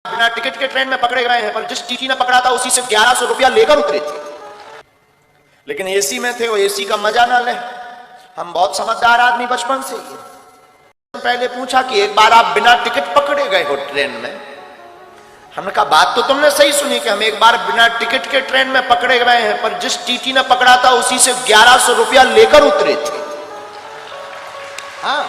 बिना टिकट के ट्रेन में पकड़े गए हैं, पर जिस टीटी ने पकड़ा था उसी से 1100 रुपया लेकर उतरे थे। लेकिन एसी में थे, वो एसी का मजा ना ले। हम बहुत समझदार आदमी बचपन से ही। पहले पूछा कि एक बार आप बिना टिकट पकड़े गए हो ट्रेन में? हमने कहा बात तो तुमने सही सुनी कि हम एक बार बिना टिकट के ट्रेन में पकड़े गए हैं, पर जिस टीटी ने पकड़ा था उसी से 1100 रुपया लेकर उतरे थे। हाँ,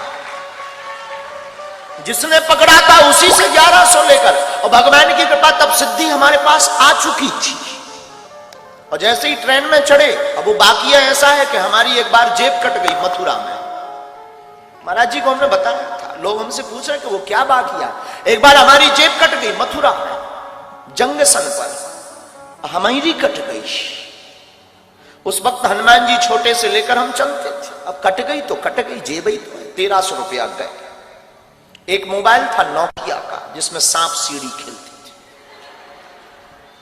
जिसने पकड़ा था उसी से 1100 लेकर, और भगवान की कृपा तब सिद्धि हमारे पास आ चुकी थी। और जैसे ही ट्रेन में चढ़े, अब वो बाकिया ऐसा है कि हमारी एक बार जेब कट गई मथुरा में। महाराज जी को हमने बताया था, लोग हमसे पूछ रहे कि वो क्या बाकिया। एक बार हमारी जेब कट गई मथुरा में जंक्शन पर, हमारी कट गई। उस वक्त हनुमान जी छोटे से लेकर हम चलते थे। अब कट गई तो कट गई, जेब ही तो 1300 रुपया गए। एक मोबाइल था नोकिया का, जिसमें सांप सीढ़ी खेलती थी।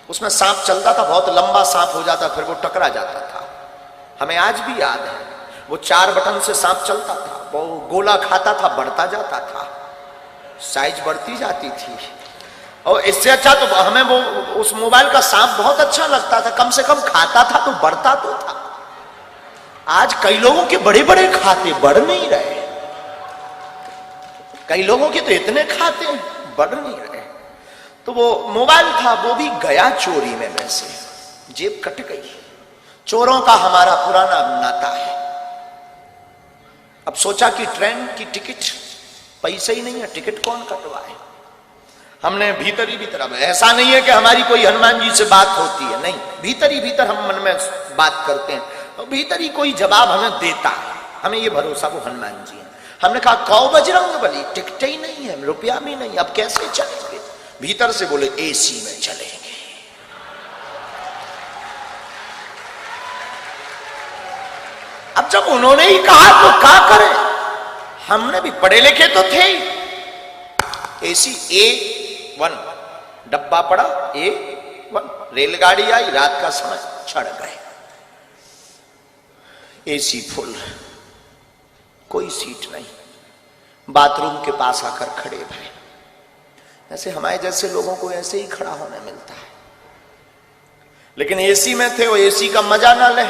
उसमें सांप चलता था, बहुत लंबा सांप हो जाता, फिर वो टकरा जाता था। हमें आज भी याद है, वो 4 बटन से सांप चलता था, वो गोला खाता था, बढ़ता जाता था, साइज बढ़ती जाती थी। और इससे अच्छा तो हमें वो उस मोबाइल का सांप बहुत अच्छा लगता था, कम से कम खाता था तो बढ़ता तो था। आज कई लोगों के बड़े बड़े खाते बढ़ नहीं रहे, कई लोगों के तो इतने खाते बढ़ नहीं रहे। तो वो मोबाइल था, वो भी गया चोरी में, वैसे जेब कट गई। चोरों का हमारा पुराना नाता है। अब सोचा कि ट्रेन की टिकट, पैसे ही नहीं है, टिकट कौन कटवाए। हमने भीतर ही भीतर, अब ऐसा नहीं है कि हमारी कोई हनुमान जी से बात होती है, नहीं, भीतर ही भीतर हम मन में बात करते हैं, और भीतर ही कोई जवाब हमें देता है। हमें ये भरोसा वो हनुमान जी है। हमने कहा कौ बजरंग बली, टिकट ही नहीं है, रुपया भी नहीं, अब कैसे चलेंगे? भीतर से बोले एसी में चलेंगे। अब जब उन्होंने ही कहा तो क्या करें? हमने भी पढ़े लिखे तो थे ही। एसी A1 डब्बा पड़ा, A1 रेलगाड़ी आई, रात का समय, चढ़ गए। एसी फुल, कोई सीट नहीं, बाथरूम के पास आकर खड़े भाई। ऐसे हमारे जैसे लोगों को ऐसे ही खड़ा होने मिलता है। लेकिन एसी में थे, वो एसी का मजा ना ले।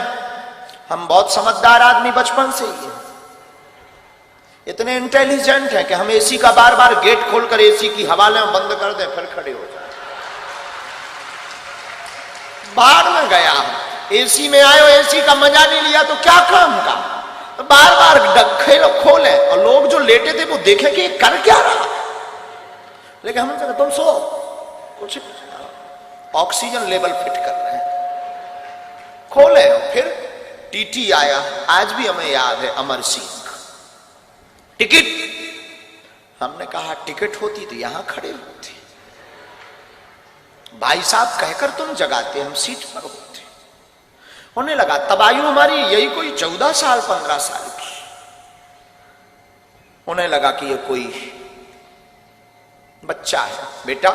हम बहुत समझदार आदमी बचपन से ही है, इतने इंटेलिजेंट हैं कि हम एसी का बार बार गेट खोलकर एसी की हवा लें, बंद कर दें, फिर खड़े हो जाए। बाहर में गया, एसी में आए, एसी का मजा नहीं लिया तो क्या काम का? तो बार बार खोले, और लोग जो लेटे थे वो देखे कि कर क्या रहा। लेकिन हमने कहा तुम सो, कुछ ऑक्सीजन लेवल फिट कर रहे हैं। खोले, फिर टीटी आया, आज भी हमें याद है, अमर सिंह। टिकट, हमने कहा टिकट होती तो यहां खड़े होते, भाई साहब कहकर तुम जगाते, हम सीट पर होते। होने लगा, तब आयु हमारी यही कोई 14 साल 15 साल की। होने लगा कि ये कोई बच्चा है, बेटा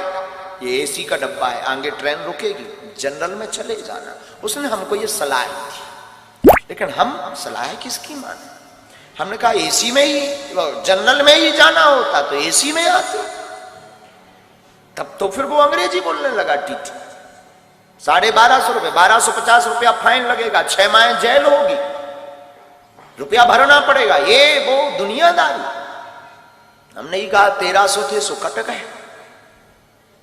ये एसी का डब्बा है, आगे ट्रेन रुकेगी, जनरल में चले जाना। उसने हमको ये सलाह दी, लेकिन हम सलाह किसकी माने? हमने कहा एसी में ही, जनरल में ही जाना होता तो एसी में आते। तब तो फिर वो अंग्रेजी बोलने लगा। टीटी 1250 रुपए, 1250 रुपया फाइन लगेगा, 6 माह जेल होगी, रुपया भरना पड़ेगा, ये वो दुनियादारी। हमने ही कहा 1300 थे सो कट गए,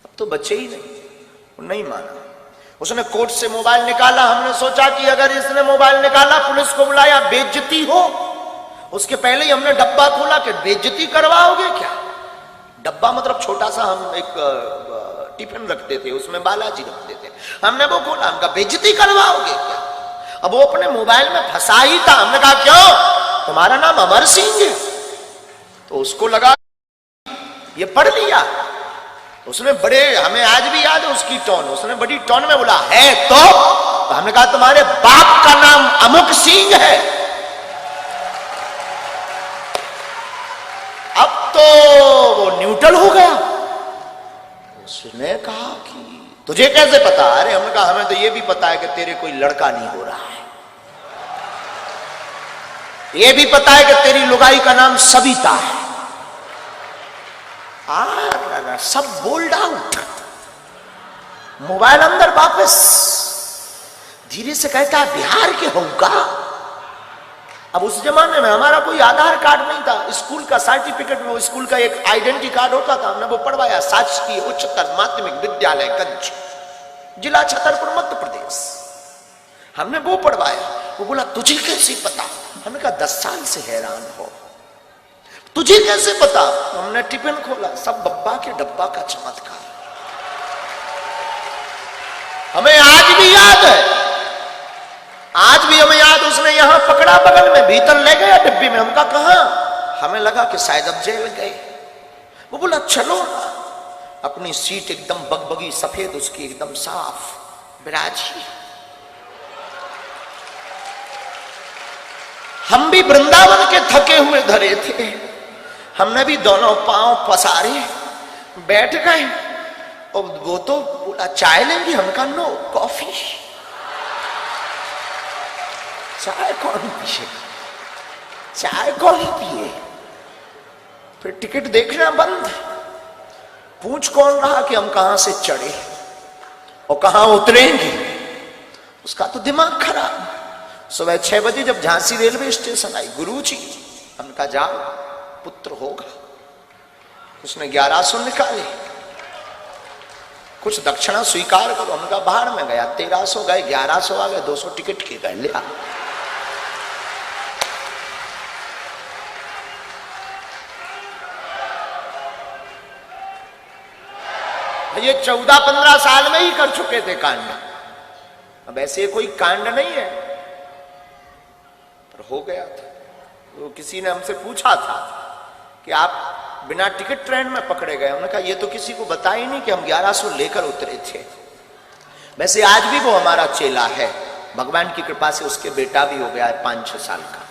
अब तो बचे ही नहीं। नहीं माना, उसने कोर्ट से मोबाइल निकाला। हमने सोचा कि अगर इसने मोबाइल निकाला, पुलिस को बुलाया, बेइज्जती हो। उसके पहले ही हमने डब्बा खोला कि बेइज्जती करवाओगे क्या? डब्बा मतलब छोटा सा, हम एक टिफिन रखते थे, उसमें बालाजी रखते थे। हमने वो खोला, हमका बेइज्जती करवाओगे क्या? अब वो अपने मोबाइल में फंसा ही था। हमने कहा क्यों, तुम्हारा नाम अमर सिंह है? तो उसको लगा ये पढ़ लिया। उसने बड़े, हमें आज भी याद है उसकी टोन, उसने बड़ी टोन में बोला है तो हमने कहा तुम्हारे बाप का नाम अमुक सिंह है। अब तो वो न्यूट्रल हो गया। उसने कहा कि तुझे कैसे पता? अरे हमने कहा हमें तो ये भी पता है कि तेरे कोई लड़का नहीं हो रहा है, ये भी पता है कि तेरी लुगाई का नाम सविता है। सब बोल्ड आउट। मोबाइल अंदर वापस। धीरे से कहता है बिहार के होगा। अब उस जमाने में हमारा कोई आधार कार्ड नहीं था, स्कूल का सर्टिफिकेट में वो स्कूल का एक आइडेंटिटी कार्ड होता था, हमने वो पढ़वाया। शासकीय उच्चतर माध्यमिक विद्यालय गंज, जिला छतरपुर, मध्य प्रदेश। हमने वो पढ़वाया। वो बोला तुझे कैसे पता? हमने कहा 10 साल से हैरान हो, तुझे कैसे पता? हमने टिफिन खोला, सब बब्बा के डब्बा का चमत्कार। हमें आज भी याद है, आज भी हमें याद। उसने यहां पकड़ा बगल में, भीतर ले गया डिब्बी में। हमका कहां? हमें लगा कि शायद अब जेल गए। वो बोला चलो ना। अपनी सीट एकदम बगबगी सफेद, उसकी एकदम साफ विराजी। हम भी वृंदावन के थके हुए धरे थे, हमने भी दोनों पांव पसारे बैठ गए। और वो तो बोला चाय लेंगे, हमका नो, कॉफी। चाय कौन पिए, चाय कौन पिए? फिर टिकट देखना बंद। पूछ कौन रहा कि हम कहां से चढ़े और कहां उतरेंगे? उसका तो दिमाग खराब। सुबह 6 बजे जब झांसी रेलवे स्टेशन आई, गुरुजी, हमने कहा जाओ पुत्र होगा। उसने 1100 निकाले, कुछ दक्षिणा स्वीकार करो। हमने कहा बाहर में गया, 1300 गए, 1100 आ गए, 200 टिकट के गए, ले आ। ये 14-15 साल में ही कर चुके थे कांड। अब ऐसे कोई कांड नहीं है, पर हो गया था। तो किसी ने हमसे पूछा था कि आप बिना टिकट ट्रेन में पकड़े गए। हमने कहा ये तो किसी को बता ही नहीं कि हम 1100 लेकर उतरे थे। वैसे आज भी वो हमारा चेला है, भगवान की कृपा से उसके बेटा भी हो गया है 5-6 साल का।